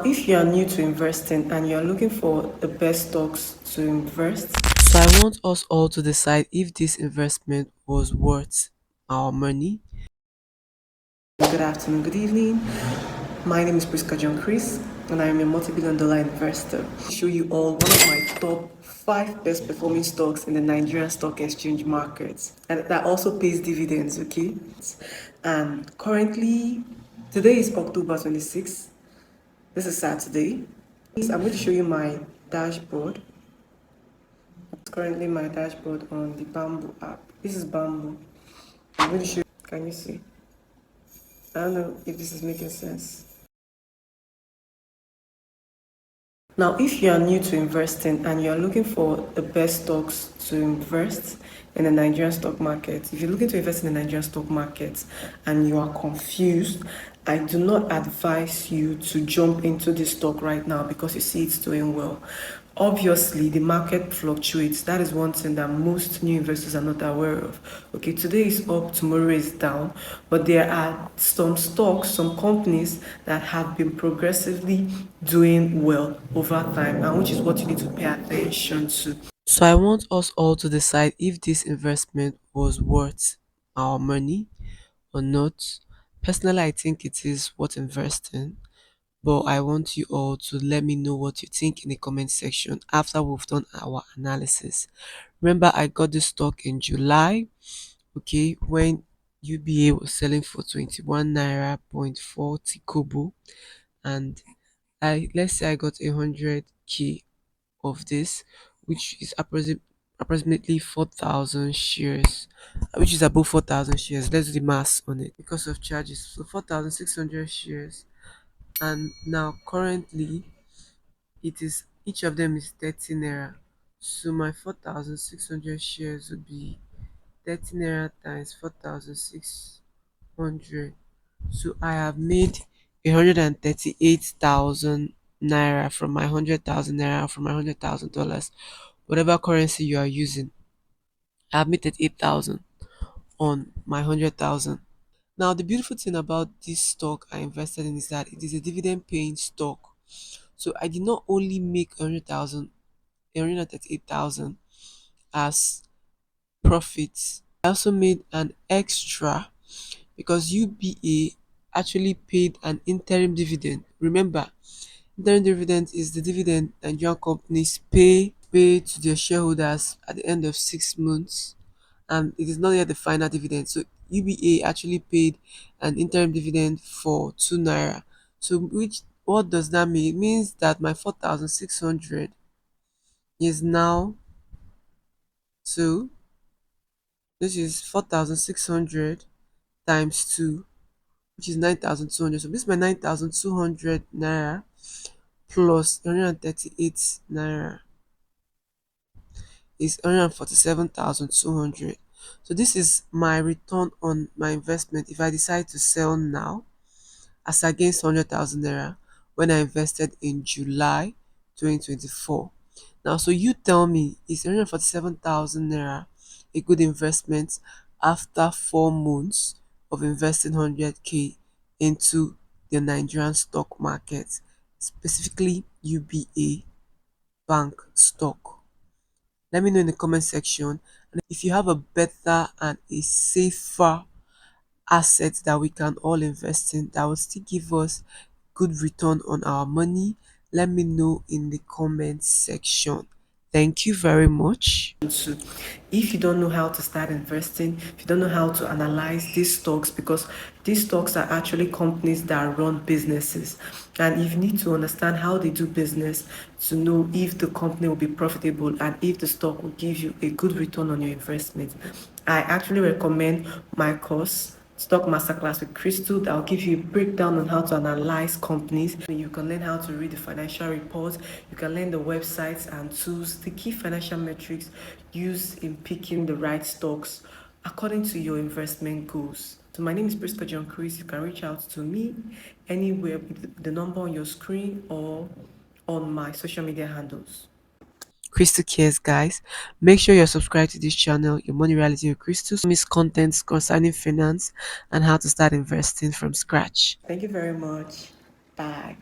If you are new to investing and you're looking for the best stocks to invest, So I want us all to decide if this investment was worth our money. good afternoon, good evening. My name is Priska John Chris, and I am a multi-billion dollar investor. I'll show you all one of my top 5 best performing stocks in the Nigerian Stock Exchange markets, and that also pays dividends, okay? And currently, today is October 26th. This is Saturday. I'm going to show you my dashboard. It's currently my dashboard on the Bamboo app. This is Bamboo. I'm going to show you. Can you see? I don't know if this is making sense. Now, if you are new to investing and you're looking for the best stocks to invest in the Nigerian stock market, if you're looking to invest in the Nigerian stock market and you are confused, I do not advise you to jump into this stock right now because you see it's doing well. Obviously, the market fluctuates. That is one thing that most new investors are not aware of. Okay, today is up, tomorrow is down, but there are some stocks, some companies that have been progressively doing well over time, and which is what you need to pay attention to. So I want us all to decide if this investment was worth our money or not. Personally, I think it is worth investing, but I want you all to let me know what you think in the comment section after we've done our analysis. Remember, I got this stock in July, okay, when UBA was selling for 21 naira point 40 kobo, and I let's say I got 100k of this, which is approximately 4,000 shares, which is above 4,000 shares. Let's do the math on it because of charges. So 4,600 shares, and now currently it is each of them is 30 naira. So my 4,600 shares would be 30 naira times 4,600. So I have made 138,000 naira from my 100,000 naira from my $100,000, whatever currency you are using. I have made 38,000 on my 100,000. Now the beautiful thing about this stock I invested in is that it is a dividend paying stock. So I did not only make 100,000, 138,000 as profits. I also made an extra because UBA actually paid an interim dividend. Remember, interim dividend is the dividend Nigerian companies pay to their shareholders at the end of 6 months, and it is not yet the final dividend. So UBA actually paid an interim dividend for 2 naira. So which what does that mean? It means that my 4,600 is now two. This is 4,600 times 2, which is 9,200. So this is my 9,200 naira plus 138 naira is 147,200. So this is my return on my investment if I decide to sell now, as against 100,000 naira when I invested in July 2024. Now, so you tell me, is 147,000 naira a good investment after 4 months of investing 100k into the Nigerian stock market, specifically UBA Bank stock? Let me know in the comment section. And if you have a better and a safer asset that we can all invest in that will still give us good return on our money, let me know in the comment section. Thank you very much. To if you don't know how to start investing, if you don't know how to analyze these stocks, because these stocks are actually companies that run businesses, and you need to understand how they do business to know if the company will be profitable and if the stock will give you a good return on your investment. I actually recommend my course, Stock Masterclass with Crystal, that will give you a breakdown on how to analyze companies. You can learn how to read the financial reports, you can learn the websites and tools, the key financial metrics used in picking the right stocks according to your investment goals. So my name is Priska John Chris. You can reach out to me anywhere with the number on your screen or on my social media handles. Crystal cares, guys. Make sure you're subscribed to this channel, Your Money Reality with Crystal. Miss content concerning finance and how to start investing from scratch. Thank you very much. Bye.